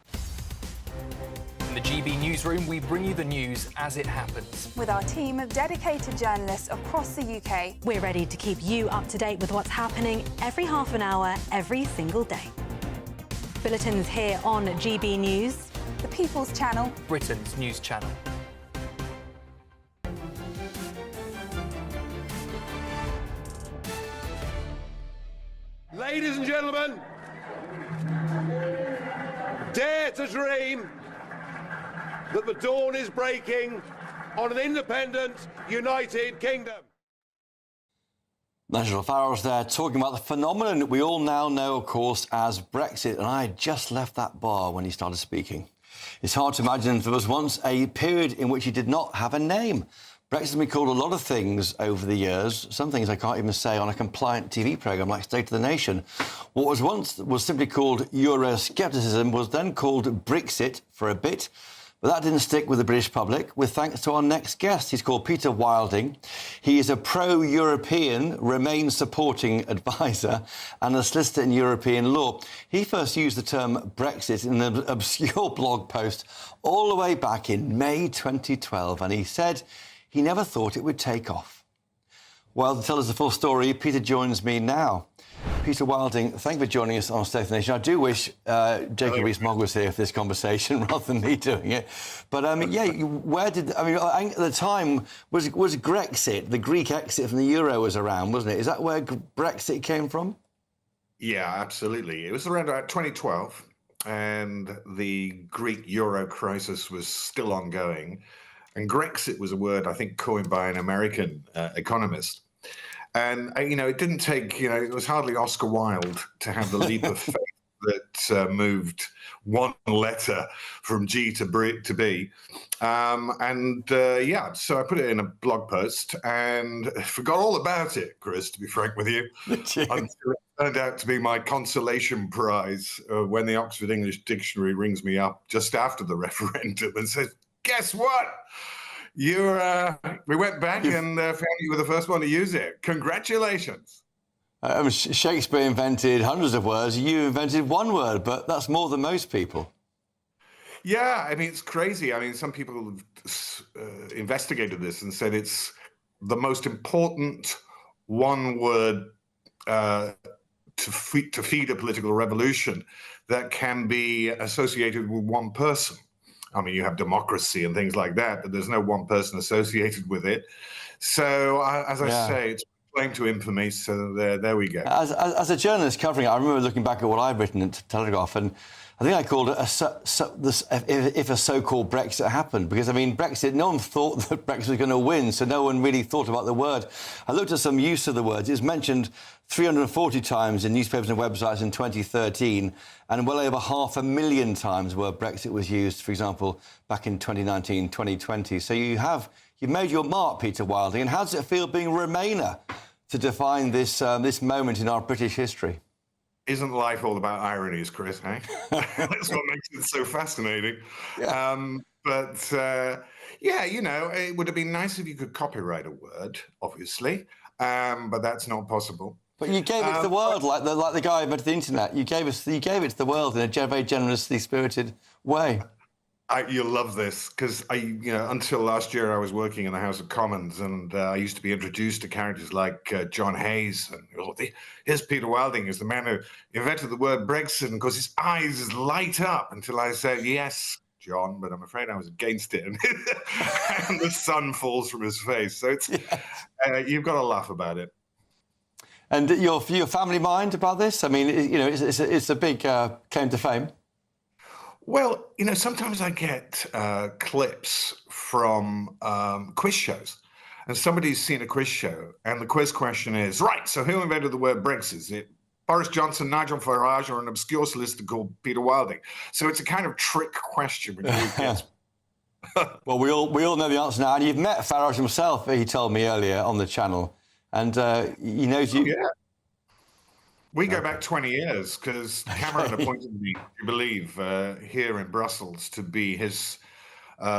In the GB Newsroom, we bring you the news as it happens. With our team of dedicated journalists across the UK. We're ready to keep you up to date with what's happening every half an hour, every single day. bulletins here on GB News. The People's Channel. Britain's news channel. Ladies and gentlemen, dare to dream that the dawn is breaking on an independent, united kingdom. Nigel Farage there talking about the phenomenon that we all now know, of course, as Brexit. And I had just left that bar when he started speaking. It's hard to imagine there was once a period in which he did not have a name. Brexit has been called a lot of things over the years. Some things I can't even say on a compliant TV programme like State of the Nation. What was once simply called Euroscepticism was then called Brexit for a bit. But that didn't stick with the British public, with thanks to our next guest. He's called Peter Wilding. He is a pro-European, Remain-supporting advisor and a solicitor in European law. He first used the term Brexit in an obscure blog post all the way back in May 2012, and he said he never thought it would take off. Well, to tell us the full story, Peter joins me now. Peter Wilding, thank you for joining us on State of the Nation. I do wish Jacob Rees-Mogg was here for this conversation rather than me doing it. But, yeah, where did... I mean, at the time, was Grexit, the Greek exit from the euro was around, wasn't it? Is that where Brexit came from? Yeah, absolutely. It was around 2012, and the Greek euro crisis was still ongoing. And Grexit was a word, I think, coined by an American economist. And, you know, it didn't take, you know, it was hardly Oscar Wilde to have the leap of faith that moved one letter from G to B. Yeah, so I put it in a blog post and forgot all about it, Chris, to be frank with you, until it turned out to be my consolation prize when the Oxford English Dictionary rings me up just after the referendum and says, guess what? We went back and found you were the first one to use it. Congratulations. Shakespeare invented hundreds of words. You invented one word, but that's more than most people. Yeah, I mean, it's crazy. I mean, some people have investigated this and said it's the most important one word to feed a political revolution that can be associated with one person. I mean, you have democracy and things like that, but there's no one person associated with it. So, as I say, it's claim to infamy, so there we go. As a journalist covering it, I remember looking back at what I've written at Telegraph, and I think I called it if a so-called Brexit happened, because, I mean, Brexit, no one thought that Brexit was going to win, so no one really thought about the word. I looked at some use of the words. It was mentioned 340 times in newspapers and websites in 2013, and well over 500,000 times where Brexit was used, for example, back in 2019, 2020. So you've made your mark, Peter Wilding, and how does it feel being Remainer to define this moment in our British history? Isn't life all about ironies, Chris, hey? That's what makes it so fascinating. Yeah. Yeah, you know, it would have been nice if you could copyright a word, obviously, but that's not possible. But you gave it to the world, like the guy who invented the internet. You gave it to the world in a very generously spirited way. You'll love this, because until last year I was working in the House of Commons, and I used to be introduced to characters like John Hayes, and here's Peter Wilding, is the man who invented the word Brexit, and of course his eyes light up until I said, yes, John, but I'm afraid I was against it, and the sun falls from his face. So it's you've got to laugh about it. And your family mind about this? I mean, you know, it's a big claim to fame. Well, you know, sometimes I get clips from quiz shows, and somebody's seen a quiz show, and the quiz question is, right, so who invented the word Brexit? Is it Boris Johnson, Nigel Farage, or an obscure solicitor called Peter Wilding? So it's a kind of trick question. Well, we all know the answer now, and you've met Farage himself, he told me earlier on the channel, and he knows you... Oh, yeah. We go back 20 years, because Cameron appointed me, you believe, here in Brussels to be his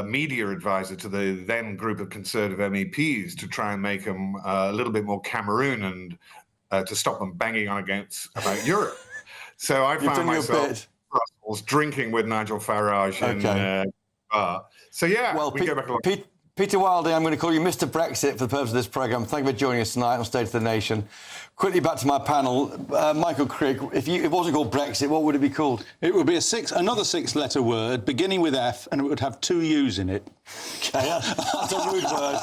media advisor to the then group of Conservative MEPs to try and make them a little bit more Cameroon and to stop them banging on about Europe. So I found myself in Brussels drinking with Nigel Farage in a bar. So, yeah, well, we go back a long time. Peter Wilding, I'm going to call you Mr. Brexit for the purpose of this programme. Thank you for joining us tonight on State of the Nation. Quickly back to my panel. Michael Crick, if it wasn't called Brexit, what would it be called? It would be another 6-letter word beginning with F, and it would have 2 U's in it. OK, that's a rude word.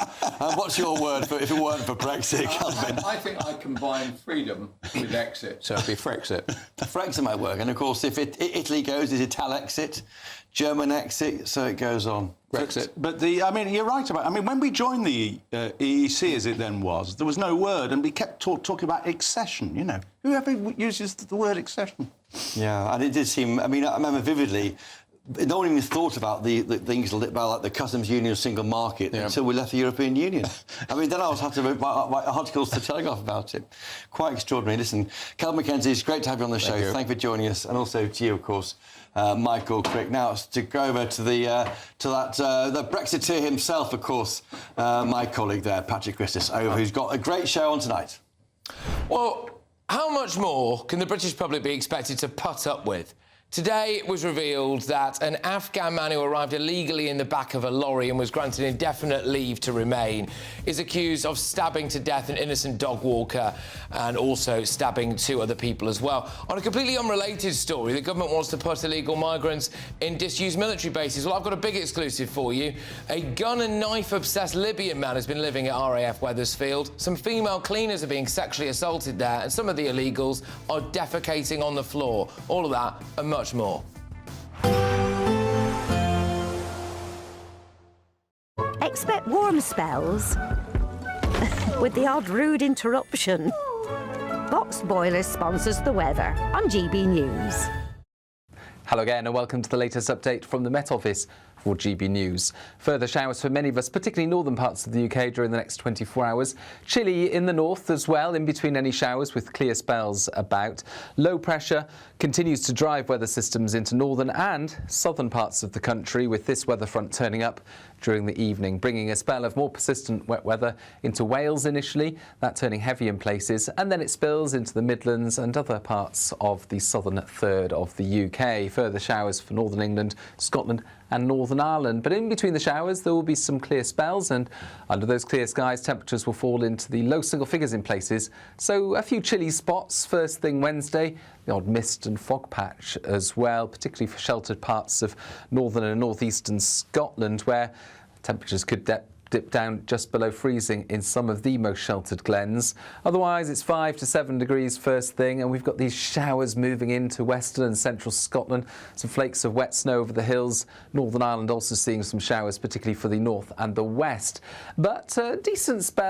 What's your word for if it weren't for Brexit, Calvin? I think I combine freedom with exit, so it'd be Frexit. Frexit might work. And, of course, if Italy goes, is Italexit, German exit, so it goes on. Brexit. But you're right about. When we joined the EEC, as it then was, there was no word, and we kept talking about accession. You know, whoever uses the word accession? Yeah, and it did seem. I remember vividly. No one even thought about the things about like the customs union, single market until we left the European Union. Then I was had to write articles to Telegraph about it. Quite extraordinary. Listen, Cal Mackenzie, it's great to have you on the show. Thank you for joining us, and also to you, of course, Michael Crick. Now to go over to the Brexiteer himself, of course, my colleague there, Patrick Christis, who's got a great show on tonight. Well, how much more can the British public be expected to put up with? Today, it was revealed that an Afghan man who arrived illegally in the back of a lorry and was granted indefinite leave to remain is accused of stabbing to death an innocent dog walker and also stabbing 2 other people as well. On a completely unrelated story, the government wants to put illegal migrants in disused military bases. Well, I've got a big exclusive for you. A gun and knife-obsessed Libyan man has been living at RAF Wethersfield. Some female cleaners are being sexually assaulted there, and some of the illegals are defecating on the floor. All of that and much more. Expect warm spells with the odd rude interruption. Box Boilers sponsors the weather on GB News. Hello again and welcome to the latest update from the Met Office for GB News. Further showers for many of us, particularly northern parts of the UK during the next 24 hours. Chilly in the north as well, in between any showers with clear spells about. Low pressure continues to drive weather systems into northern and southern parts of the country, with this weather front turning up during the evening, bringing a spell of more persistent wet weather into Wales initially, that turning heavy in places, and then it spills into the Midlands and other parts of the southern third of the UK. Further showers for northern England, Scotland and Northern Ireland. But in between the showers, there will be some clear spells, and under those clear skies, temperatures will fall into the low single figures in places. So a few chilly spots first thing Wednesday, the odd mist and fog patch as well, particularly for sheltered parts of northern and northeastern Scotland, where temperatures could dip down just below freezing in some of the most sheltered glens. Otherwise, it's 5 to 7 degrees first thing, and we've got these showers moving into western and central Scotland. Some flakes of wet snow over the hills. Northern Ireland also seeing some showers, particularly for the north and the west. But decent spell.